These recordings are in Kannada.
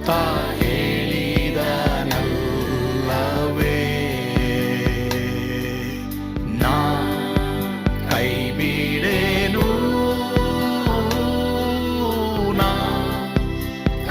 ತಾ ಹೇಳಿದನಲ್ಲವೇ, ನಾ ಕೈ ಬಿಡೇನು, ನಾ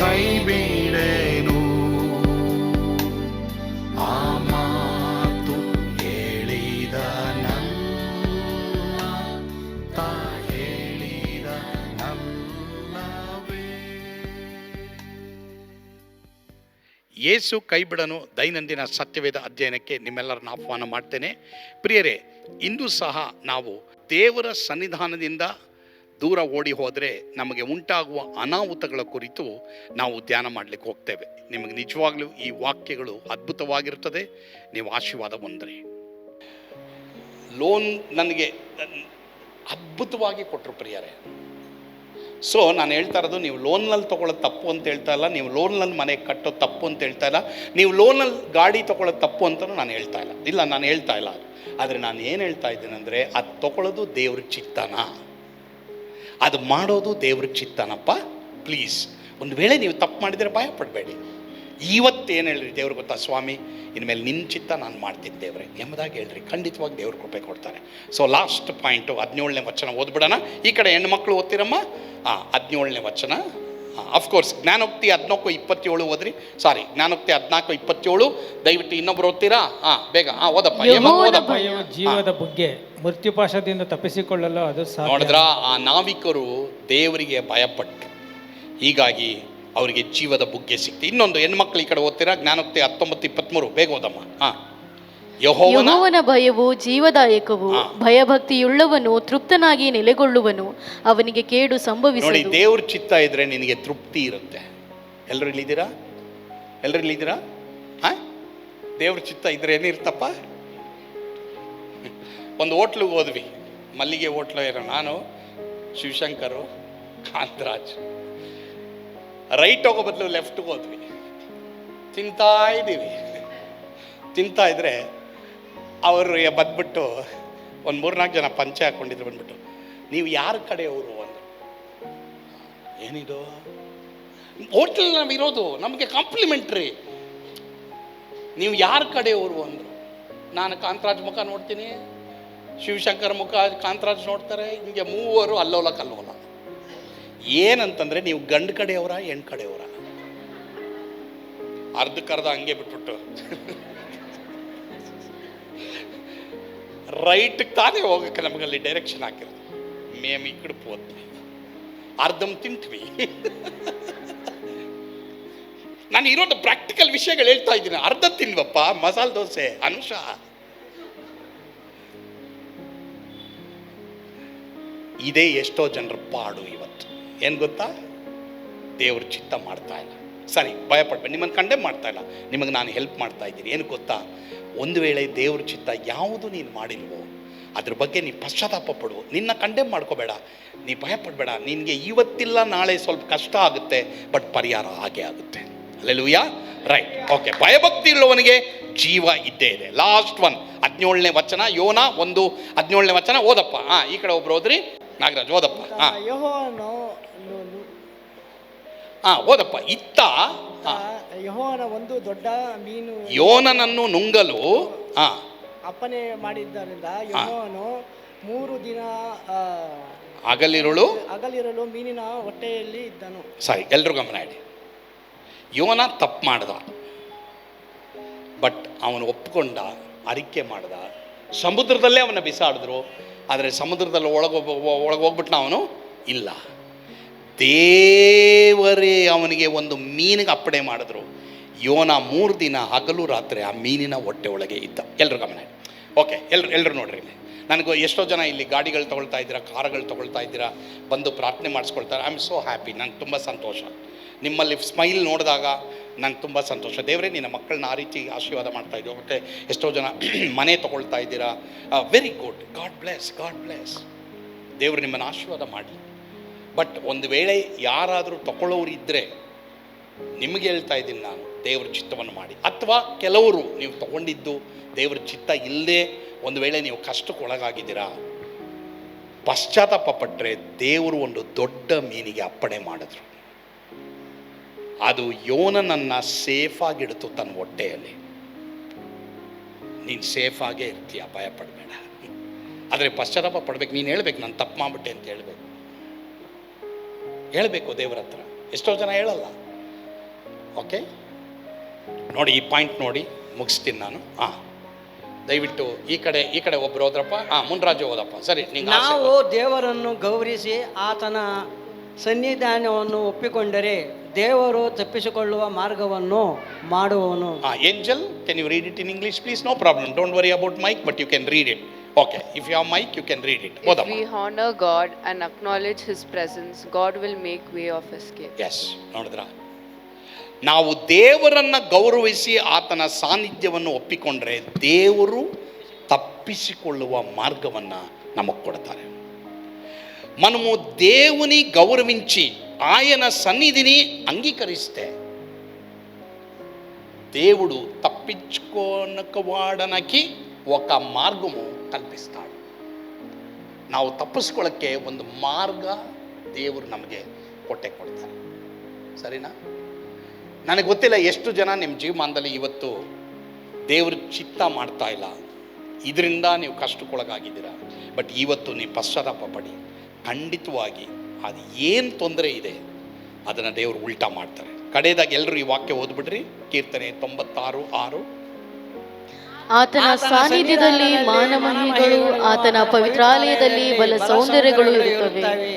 ಕೈ ಬಿಡೇನು. ಆ ಮಾತು ಹೇಳಿದನಲ್ಲ, ತಾ ಹೇಳಿದನಲ್ಲವೇ. ಯೇಸು ಕೈ ಬಿಡನು ದೈನಂದಿನ ಸತ್ಯವೇದ ಅಧ್ಯಯನಕ್ಕೆ ನಿಮ್ಮೆಲ್ಲರನ್ನ ಆಹ್ವಾನ ಮಾಡ್ತೇನೆ. ಪ್ರಿಯರೇ, ಇಂದು ಸಹ ನಾವು ದೇವರ ಸನ್ನಿಧಾನದಿಂದ ದೂರ ಓಡಿ ಹೋದರೆ ನಮಗೆ ಉಂಟಾಗುವ ಅನಾಹುತಗಳ ಕುರಿತು ನಾವು ಧ್ಯಾನ ಮಾಡಲಿಕ್ಕೆ ಹೋಗ್ತೇವೆ. ನಿಮಗೆ ನಿಜವಾಗ್ಲೂ ಈ ವಾಕ್ಯಗಳು ಅದ್ಭುತವಾಗಿರುತ್ತದೆ, ನೀವು ಆಶೀರ್ವಾದ ಹೊಂದ್ರಿ. ಲೋನ್ ನನಗೆ ಅದ್ಭುತವಾಗಿ ಕೊಟ್ಟರು ಪ್ರಿಯರೇ. ಸೊ ನಾನು ಹೇಳ್ತಾ ಇರೋದು, ನೀವು ಲೋನ್ನಲ್ಲಿ ತೊಗೊಳ್ಳೋದು ತಪ್ಪು ಅಂತ ಹೇಳ್ತಾ ಇಲ್ಲ, ನೀವು ಲೋನ್ನಲ್ಲಿ ಮನೆ ಕಟ್ಟೋದು ತಪ್ಪು ಅಂತ ಹೇಳ್ತಾ ಇಲ್ಲ, ನೀವು ಲೋನಲ್ಲಿ ಗಾಡಿ ತೊಗೊಳ್ಳೋದು ತಪ್ಪು ಅಂತಲೂ ನಾನು ಹೇಳ್ತಾ ಇಲ್ಲ, ನಾನು ಹೇಳ್ತಾ ಇಲ್ಲ. ಆದರೆ ನಾನು ಏನು ಹೇಳ್ತಾ ಇದ್ದೀನಿ ಅಂದರೆ, ಅದು ತೊಗೊಳ್ಳೋದು ದೇವ್ರ ಚಿತ್ತನ, ಅದು ಮಾಡೋದು ದೇವ್ರ ಚಿತ್ತನಪ್ಪ. ಪ್ಲೀಸ್, ಒಂದು ವೇಳೆ ನೀವು ತಪ್ಪು ಮಾಡಿದರೆ ಭಯ ಪಡಬೇಡಿ. ಇವತ್ತೇನು ಹೇಳ್ರಿ, ದೇವ್ರಿಗೆ ಗೊತ್ತಾ ಸ್ವಾಮಿ, ಇನ್ಮೇಲೆ ನಿನ್ನ ಚಿತ್ತ ನಾನು ಮಾಡ್ತೀನಿ ದೇವ್ರೆ ಎಂಬುದಾಗಿ ಹೇಳ್ರಿ, ಖಂಡಿತವಾಗಿ ದೇವ್ರ ಕೃಪೆ ಕೊಡ್ತಾರೆ. ಸೊ ಲಾಸ್ಟ್ ಪಾಯಿಂಟು 17ನೇ ವಚನ ಓದ್ಬಿಡೋಣ. ಈ ಕಡೆ ಹೆಣ್ಮಕ್ಳು ಓದ್ತಿರಮ್ಮ. 17ನೇ ವಚನ. ಅಫ್ಕೋರ್ಸ್ ಜ್ಞಾನೋಕ್ತಿ 14:27 ಓದ್ರಿ. ಸಾರಿ, ಜ್ಞಾನೋಕ್ತಿ 14:27. ದಯವಿಟ್ಟು ಇನ್ನೊಬ್ರು ಓದ್ತೀರಾ? ಬೇಗ ಓದಪ್ಪ. ಜೀವದ ಬಗ್ಗೆ ಮೃತ್ಯುಪಾಶದಿಂದ ತಪ್ಪಿಸಿಕೊಳ್ಳಲು ಅದು ಸಾಧ್ಯ. ನೋಡಿದ್ರ, ಆ ನಾವಿಕರು ದೇವರಿಗೆ ಭಯಪಟ್ಟರು, ಹೀಗಾಗಿ ಅವರಿಗೆ ಜೀವದ ಬುಗ್ಗೆ ಸಿಕ್ತು. ಇನ್ನೊಂದು ಹೆಣ್ಮಕ್ಳು ಈ ಕಡೆ ಓದ್ತೀರಾ? ಜ್ಞಾನೋಕ್ತಿ 19:23. ಬೇಗ ಓದಮ್ಮ. ಯೆಹೋವನ ಭಯವು ಜೀವದಾಯಕವು, ಭಯಭಕ್ತಿಯುಳ್ಳವನು ತೃಪ್ತನಾಗಿ ನೆಲೆಗೊಳ್ಳುವನು, ಅವನಿಗೆ ಕೇಡು ಸಂಭವಿಸದು. ನೋಡಿ, ದೇವ್ರ ಚಿತ್ತ ಇದ್ರೆ ನಿನಗೆ ತೃಪ್ತಿ ಇರುತ್ತೆ. ಎಲ್ಲರೂ ಇಲ್ಲಿದ್ದೀರಾ? ದೇವ್ರ ಚಿತ್ತ ಇದ್ರೆ ಏನಿರ್ತಪ್ಪ? ಒಂದು ಹೋಟ್ಲಿಗೆ ಹೋದ್ವಿ, ಮಲ್ಲಿಗೆ ಹೋಟ್ಲು ಇರೋ ನಾನು, ಶಿವಶಂಕರು, ಕಾಂತರಾಜ್. ರೈಟ್ ಹೋಗೋ ಬದಲು ಲೆಫ್ಟ್ಗೆ ಹೋದ್ವಿ. ತಿಂತಾ ಇದ್ರೆ ಅವರು ಬಂದ್ಬಿಟ್ಟು ಒಂದು 3-4 ಜನ ಪಂಚೆ ಹಾಕ್ಕೊಂಡಿದ್ರು. ಬಂದ್ಬಿಟ್ಟು, ನೀವು ಯಾರ ಕಡೆಯವರು ಅಂದರು. ಏನಿದು ಹೋಟ್ಲ್ ನಾವು ಇರೋದು, ನಮಗೆ ಕಾಂಪ್ಲಿಮೆಂಟ್ರಿ, ನೀವು ಯಾರ ಕಡೆಯವರು ಅಂದರು. ನಾನು ಕಾಂತರಾಜ್ ಮುಖ ನೋಡ್ತೀನಿ, ಶಿವಶಂಕರ್ ಮುಖ ಕಾಂತರಾಜ್ ನೋಡ್ತಾರೆ, ಹಿಂಗೆ ಮೂವರು ಅಲ್ಲೋಲ ಕಲ್ಲೋಲ. ಏನಂತಂದರೆ, ನೀವು ಗಂಡು ಕಡೆಯವರ ಹೆಣ್ಣು ಕಡೆಯವರ? ಅರ್ಧಕ್ಕರ್ಧ ಹಂಗೆ ಬಿಟ್ಬಿಟ್ಟು ರೈಟ್ಗೆ ತಾನೇ ಹೋಗಕ್ಕೆ ನಮಗಲ್ಲಿ ಡೈರೆಕ್ಷನ್ ಹಾಕಿರೋದು. ಮೇಮ್ ಈ ಕಡೆ ಹೋದ್ವಿ, ಅರ್ಧಂ ತಿಂಟ್ವಿ. ನಾನು ಇರೋದು ಪ್ರಾಕ್ಟಿಕಲ್ ವಿಷಯಗಳು ಹೇಳ್ತಾ ಇದ್ದೀನಿ. ಅರ್ಧ ತಿನ್ವಪ್ಪ ಮಸಾಲೆ ದೋಸೆ ಅಂಶ. ಇದೇ ಎಷ್ಟೋ ಜನರ ಪಾಡು ಇವತ್ತು. ಏನು ಗೊತ್ತಾ? ದೇವ್ರ ಚಿತ್ತ ಮಾಡ್ತಾ ಇಲ್ಲ. ಸರಿ, ಭಯಪಡ್ಬೇಡಿ, ನಿಮ್ಮನ್ನು ಕಂಡೆ ಮಾಡ್ತಾ ಇಲ್ಲ, ನಿಮಗೆ ನಾನು ಹೆಲ್ಪ್ ಮಾಡ್ತಾ ಇದ್ದೀನಿ. ಏನು ಗೊತ್ತಾ? ಒಂದು ವೇಳೆ ದೇವ್ರ ಚಿತ್ತ ಯಾವುದು ನೀನು ಮಾಡಿಲ್ವೋ ಅದ್ರ ಬಗ್ಗೆ ನೀನು ಪಶ್ಚಾತ್ತಾಪ ಪಡು. ನಿನ್ನ ಕಂಡೆಮ್ ಮಾಡ್ಕೋಬೇಡ, ನೀ ಭಯಪಡಬೇಡ. ನಿನಗೆ ಇವತ್ತಿಲ್ಲ ನಾಳೆ ಸ್ವಲ್ಪ ಕಷ್ಟ ಆಗುತ್ತೆ, ಬಟ್ ಪರಿಹಾರ ಹಾಗೆ ಆಗುತ್ತೆ. ಹಲ್ಲೆಲೂಯಾ. Right, okay. ಭಯಭಕ್ತಿ ಉಳ್ಳವನಿಗೆ ಜೀವ ಇದ್ದೇ ಇದೆ. ಲಾಸ್ಟ್ ಒನ್ 17ನೇ ವಚನ, ಯೋನ 1:17ನೇ ವಚನ ಓದಪ್ಪ. ಈ ಕಡೆ ಒಬ್ರು ಓದ್ರಿ. ನಾಗರಾಜ್ ಓದಪ್ಪ. ಓದಪ್ಪ. ಯೆಹೋವನ ಒಂದು ದೊಡ್ಡ ಮೀನು ಯೋನನನ್ನು ನುಂಗಲು ಅಪ್ಪಣೆ ಮಾಡಿದ್ದರಿಂದ ಯೆಹೋವನು 3 ದಿನ ಹಗಲಿರುಳು ಮೀನಿನ ಹೊಟ್ಟೆಯಲ್ಲಿ ಇದ್ದನು. ಸರಿ, ಎಲ್ರು ಗಮನ ಇಡಿ. ಯೋನ ತಪ್ಪು ಮಾಡ್ದ, ಬಟ್ ಅವನು ಒಪ್ಕೊಂಡ, ಅರಿಕೆ ಮಾಡ್ದ. ಸಮುದ್ರದಲ್ಲೇ ಅವನ ಬಿಸಾಡಿದ್ರು, ಆದರೆ ಸಮುದ್ರದಲ್ಲಿ ಒಳಗೋಗ್ಬಿಟ್ನ ಅವನು ಇಲ್ಲ. ದೇವರೇ ಅವನಿಗೆ ಒಂದು ಮೀನಿಗೆ ಅಪ್ಪಣೆ ಮಾಡಿದ್ರು. ಯೋನ 3 ದಿನ ಹಗಲು ರಾತ್ರಿ ಆ ಮೀನಿನ ಹೊಟ್ಟೆ ಒಳಗೆ ಇದ್ದ. ಎಲ್ರು ಗಮನ. ಓಕೆ, ಎಲ್ರು ನೋಡ್ರಿ. ನನಗೂ ಎಷ್ಟೋ ಜನ ಇಲ್ಲಿ ಗಾಡಿಗಳು ತೊಗೊಳ್ತಾ ಇದ್ದೀರಾ, ಕಾರುಗಳು ತೊಗೊಳ್ತಾ ಇದ್ದೀರಾ, ಬಂದು ಪ್ರಾರ್ಥನೆ ಮಾಡಿಸ್ಕೊಳ್ತಾರೆ. I am so happy. ನಂಗೆ ತುಂಬ ಸಂತೋಷ. ನಿಮ್ಮಲ್ಲಿ ಸ್ಮೈಲ್ ನೋಡಿದಾಗ ನಂಗೆ ತುಂಬ ಸಂತೋಷ. ದೇವರೇ, ನಿನ್ನ ಮಕ್ಕಳನ್ನ ಆ ರೀತಿ ಆಶೀರ್ವಾದ ಮಾಡ್ತಾ ಇದ್ದೀವಿ. ಮತ್ತು ಎಷ್ಟೋ ಜನ ಮನೆ ತೊಗೊಳ್ತಾ ಇದ್ದೀರಾ. Very good. God bless. ದೇವರು ನಿಮ್ಮನ್ನು ಆಶೀರ್ವಾದ ಮಾಡಲಿ. ಬಟ್ ಒಂದು ವೇಳೆ ಯಾರಾದರೂ ತಗೊಳ್ಳೋರು ಇದ್ದರೆ ನಿಮಗೆ ಹೇಳ್ತಾ ಇದ್ದೀನಿ ನಾನು, ದೇವ್ರ ಚಿತ್ತವನ್ನು ಮಾಡಿ. ಅಥವಾ ಕೆಲವರು ನೀವು ತಗೊಂಡಿದ್ದು ದೇವ್ರ ಚಿತ್ತ ಇಲ್ಲದೆ ಒಂದು ವೇಳೆ ನೀವು ಕಷ್ಟಕ್ಕೆ ಒಳಗಾಗಿದ್ದೀರಾ, ಪಶ್ಚಾತ್ತಾಪ ಪಟ್ಟರೆ ದೇವರು ಒಂದು ದೊಡ್ಡ ಮೀನಿಗೆ ಅಪ್ಪಣೆ ಮಾಡಿದ್ರು. ಅದು ಯೋನನನ್ನು ಸೇಫಾಗಿಡ್ತು ತನ್ನ ಹೊಟ್ಟೆಯಲ್ಲಿ. ನೀನು ಸೇಫಾಗೇ ಇರ್ತೀಯ, ಭಯ ಪಡಬೇಡ. ಆದರೆ ಪಶ್ಚಾತ್ತಾಪ ಪಡ್ಬೇಕು. ನೀನು ಹೇಳ್ಬೇಕು, ನಾನು ತಪ್ಪು ಮಾಡ್ಬಿಟ್ಟೆ ಅಂತ ಹೇಳ್ಬೇಕು ದೇವ್ರ ಹತ್ರ. ಎಷ್ಟೋ ಜನ ಹೇಳಲ್ಲ. ಓಕೆ, ನೋಡಿ ಈ ಪಾಯಿಂಟ್ ನೋಡಿ ಮುಗಿಸ್ತೀನಿ ನಾನು. ದಯವಿಟ್ಟು ಈ ಕಡೆ ಒಬ್ರು ಹೋದ್ರಪ್ಪ. ಮುನ್ರಾಜು ಹೋದಪ್ಪ. ಸರಿ, ನಾವು ದೇವರನ್ನು ಗೌರವಿಸಿ ಆತನ ಸನ್ನಿಧಾನವನ್ನು ಒಪ್ಪಿಕೊಂಡರೆ ದೇವರು ತಪ್ಪಿಸಿಕೊಳ್ಳುವ ಮಾರ್ಗವನ್ನು ಮಾಡುವವನು. Angel, can you read it in English please? No problem, don't worry about mic, but you can read it. Okay, if you have mic, you can read it. If we honor God and acknowledge His presence, God will make way of escape. Yes, ನೋಡಿದ್ರ? ನಾವು ದೇವರನ್ನ ಗೌರವಿಸಿ ಆತನ ಸಾನ್ನಿಧ್ಯವನ್ನು ಒಪ್ಪಿಕೊಂಡ್ರೆ ದೇವರು ತಪ್ಪಿಸಿಕೊಳ್ಳುವ ಮಾರ್ಗವನ್ನು ನಮಗೆ ಕೊಡ್ತಾರೆ. మనము దేవుని గౌరవించి ఆయన సన్నిధిని అంగీకరిస్తే దేవుడు తప్పించుకోనకవాడనకి ఒక మార్గము కల్పిస్తాడు. ನಾವು ತಪ್ಪಿಸ್ಕೊಳ್ಳೋಕ್ಕೆ ಒಂದು ಮಾರ್ಗ ದೇವರು ನಮಗೆ ಕೊಡ್ತಾರೆ. ಸರಿನಾ? ನನಗೆ ಗೊತ್ತಿಲ್ಲ ಎಷ್ಟು ಜನ ನಿಮ್ಮ ಜೀವಮಾನದಲ್ಲಿ ಇವತ್ತು ದೇವ್ರ ಚಿತ್ತ ಮಾಡ್ತಾ ಇಲ್ಲ, ಇದರಿಂದ ನೀವು ಕಷ್ಟಕ್ಕೊಳಗಾಗಿದ್ದೀರಾ. ಬಟ್ ಇವತ್ತು ನೀವು ಪಶ್ಚಾತ್ತಾಪ ಪಡಿ, ಖಂಡಿತವಾಗಿ ಅದು ಏನು ತೊಂದರೆ ಇದೆ ಅದನ್ನು ದೇವರು ಉಲ್ಟಾ ಮಾಡ್ತಾರೆ. ಕಡೆಯದಾಗಿ ಎಲ್ಲರೂ ಈ ವಾಕ್ಯ ಓದ್ಬಿಡ್ರಿ. ಕೀರ್ತನೆ 96:6. ಆತನ ಸಾನ್ನಿಧ್ಯದಲ್ಲಿ ಮಾನಮಹಿಮೆಗಳು, ಆತನ ಪವಿತ್ರಾಲಯದಲ್ಲಿ ಬಲ ಸೌಂದರ್ಯಗಳು ಇರುತ್ತವೆ.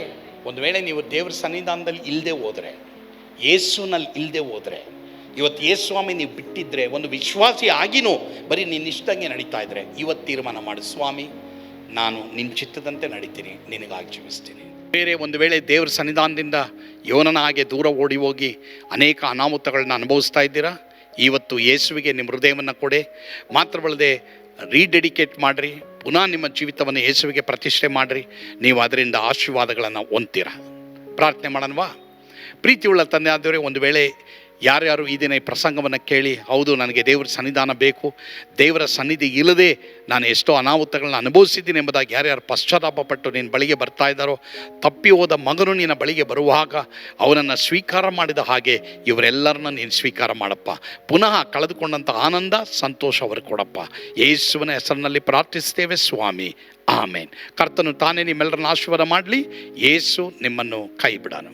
ಒಂದು ವೇಳೆ ನೀವು ದೇವ್ರ ಸನ್ನಿಧಾನದಲ್ಲಿ ಇಲ್ಲದೆ ಹೋದರೆ, ಯೇಸುನಲ್ಲಿ ಇಲ್ಲದೆ ಹೋದರೆ, ಇವತ್ತು ಯೇಸು ಸ್ವಾಮಿ ನೀವು ಬಿಟ್ಟಿದ್ರೆ, ಒಂದು ವಿಶ್ವಾಸಿ ಆಗಿನೂ ಬರೀ ನಿನ್ನ ಇಷ್ಟಂಗೆ ನಡೀತಾ ಇದ್ರೆ, ಇವತ್ತು ತೀರ್ಮಾನ ಮಾಡು, ಸ್ವಾಮಿ ನಾನು ನಿನ್ನ ಚಿತ್ತದಂತೆ ನಡೀತೀನಿ, ನಿನಗಾಗಿ ಜೀವಿಸ್ತೀನಿ. ಬೇರೆ ಒಂದು ವೇಳೆ ದೇವ್ರ ಸನ್ನಿಧಾನದಿಂದ ಯೋನನ ಹಾಗೆ ದೂರ ಓಡಿ ಹೋಗಿ ಅನೇಕ ಅನಾಹುತಗಳನ್ನ ಅನುಭವಿಸ್ತಾ ಇದ್ದೀರಾ, ಇವತ್ತು ಯೇಸುವಿಗೆ ನಿಮ್ಮ ಹೃದಯವನ್ನು ಕೊಡೆ. ಮಾತ್ರವಲ್ಲದೆ ರೀಡೆಡಿಕೇಟ್ ಮಾಡಿರಿ, ಪುನಃ ನಿಮ್ಮ ಜೀವಿತವನ್ನು ಯೇಸುವಿಗೆ ಪ್ರತಿಷ್ಠೆ ಮಾಡಿರಿ. ನೀವು ಅದರಿಂದ ಆಶೀರ್ವಾದಗಳನ್ನು ಹೊಂದ್ತೀರ. ಪ್ರಾರ್ಥನೆ ಮಾಡೋಣವಾ? ಪ್ರೀತಿಯುಳ್ಳ ತಂದೆ ಆದವರೇ, ಒಂದು ವೇಳೆ ಯಾರ್ಯಾರು ಈ ದಿನ ಈ ಪ್ರಸಂಗವನ್ನು ಕೇಳಿ, ಹೌದು ನನಗೆ ದೇವರ ಸನ್ನಿಧಾನ ಬೇಕು, ದೇವರ ಸನ್ನಿಧಿ ಇಲ್ಲದೆ ನಾನು ಎಷ್ಟೋ ಅನಾಹುತಗಳನ್ನ ಅನುಭವಿಸಿದ್ದೀನಿ ಎಂಬುದಾಗಿ ಯಾರ್ಯಾರು ಪಶ್ಚಾತ್ತಾಪಪಟ್ಟು ನಿನ್ನ ಬಳಿಗೆ ಬರ್ತಾ ಇದ್ದಾರೋ, ತಪ್ಪಿ ಹೋದ ಮಗನು ನಿನ್ನ ಬಳಿಗೆ ಬರುವಾಗ ಅವನನ್ನು ಸ್ವೀಕಾರ ಮಾಡಿದ ಹಾಗೆ ಇವರೆಲ್ಲರನ್ನ ನೀನು ಸ್ವೀಕಾರ ಮಾಡಪ್ಪ. ಪುನಃ ಕಳೆದುಕೊಂಡಂಥ ಆನಂದ, ಸಂತೋಷ ಅವರು ಕೊಡಪ್ಪ. ಯೇಸುವಿನ ಹೆಸರಿನಲ್ಲಿ ಪ್ರಾರ್ಥಿಸ್ತೇವೆ ಸ್ವಾಮಿ, ಆಮೇನ್. ಕರ್ತನು ತಾನೇ ನಿಮ್ಮೆಲ್ಲರನ್ನ ಆಶೀರ್ವಾದ ಮಾಡಲಿ. ಯೇಸು ನಿಮ್ಮನ್ನು ಕೈ ಬಿಡನು.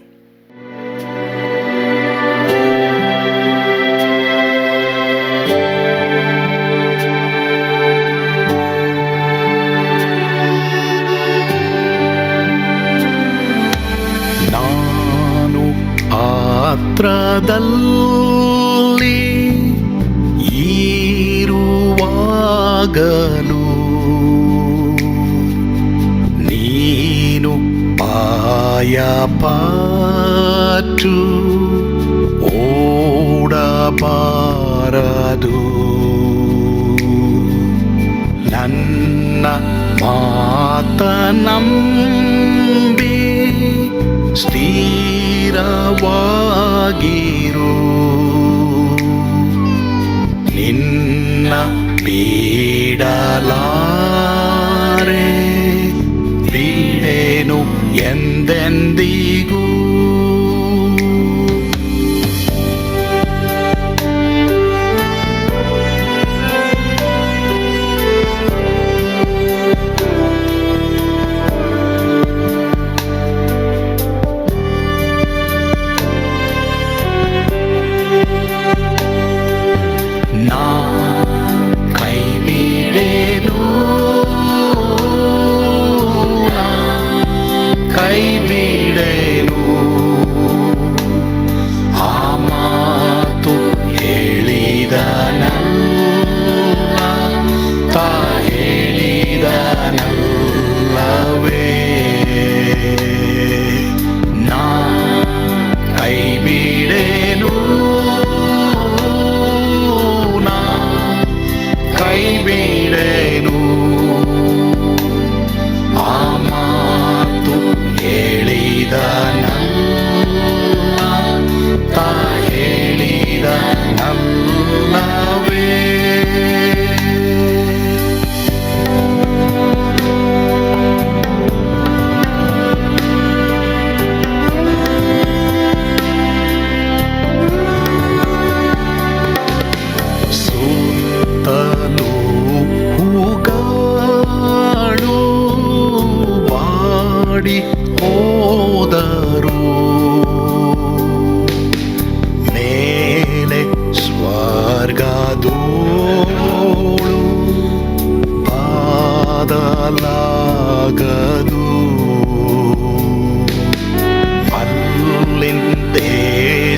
ಪಾತ್ರದಲ್ಲಿ ಇರುವಾಗಲೂ ನೀನು ಪಾಯಪಾಟು ಓಡಬಾರದು. ನನ್ನ ಮಾತನಂಬಿ ಸ್ಥಿರವಾಗಿರು, ನಿನ್ನ ಬಿಡಲಾರೆ, ಬಿಡೆನು ಎಂದೆಂದಿಗೂ. ಕೈ ಬಿಡೆನು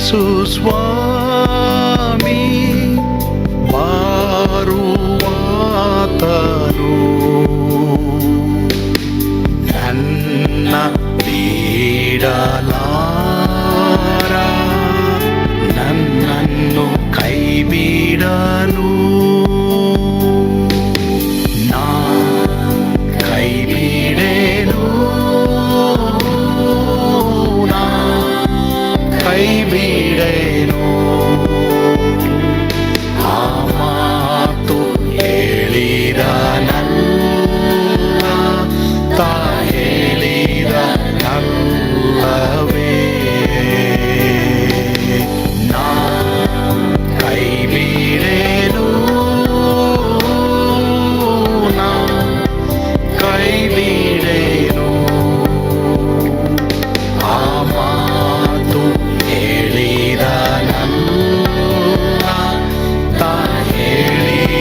ಯೇಸು ಸ್ವಾಮಿ ಬಾರುವಾತನು ನನ್ನ ಬಿಡಲಾರ, ನನ್ನನ್ನು ಕೈ ಬಿಡನು. ನಾ ಕೈ ಬಿಡೇನು, ನಾ ಕೈ ಬಿಡೇನು. ಆ ಮಾತು ಹೇಳಿದನಲ್ಲ, ತಾ ಹೇಳಿದನಲ್ಲವೇ. ನಾ ಕೈ ಬಿಡೇನು, ನಾ ಕೈ ಬಿಡೇನು. ಆ ಮಾತು ಹೇಳಿದನಲ್ಲ, ತಾ ಹೇಳಿದನಲ್ಲವೇ.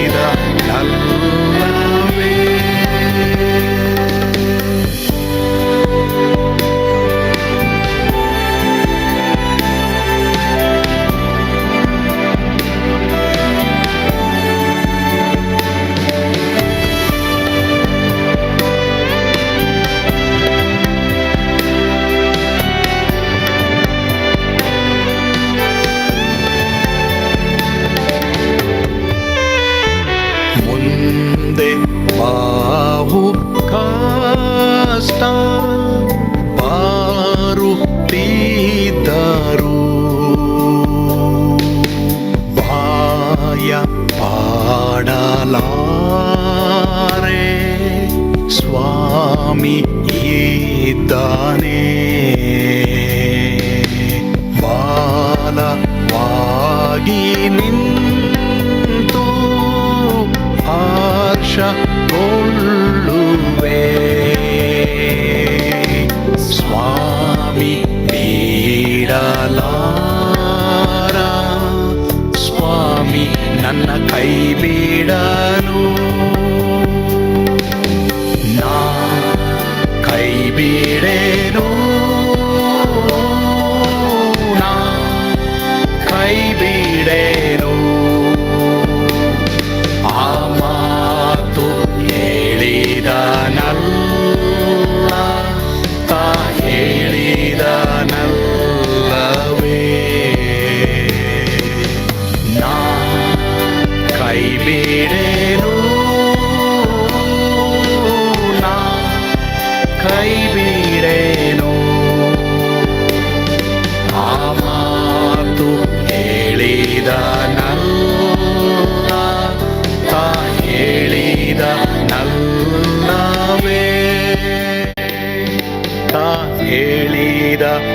ಮುಂದೆ ಬಾಹು ಕಷ್ಟ ಬಾರುತ್ತಿದ್ದರು, ಭಯ ಪಾಡಲಾರೆ, ಸ್ವಾಮಿ ಇದ್ದಾನೆ. ಬಾಲವಾಗಿ ನಿಂತು ಹರ್ಷಗೊಳ್ಳುವೆ. ಸ್ವಾಮಿ ಬಿಡಲಾರ, ಸ್ವಾಮಿ ನನ್ನ ಕೈ ಬಿಡನು. ನಾ ಕೈ ಬಿಡೇನು, ನಾ ಕೈ ಬಿಡೇನು. ಆ ಮಾತು ಹೇಳಿದನಲ್ಲ, ತಾ ಹೇಳಿದನಲ್ಲವೇ. ನಾ ಕೈ ಬಿಡೇನು, ನಾ ಕೈ ಬಿಡೇನು. ಆ ಮಾತು ಹೇಳಿದನಲ್ಲ, ತಾ ಹೇಳಿದನಲ್ಲವೇ. ತಾ ಹೇಳಿದನಲ್ಲ.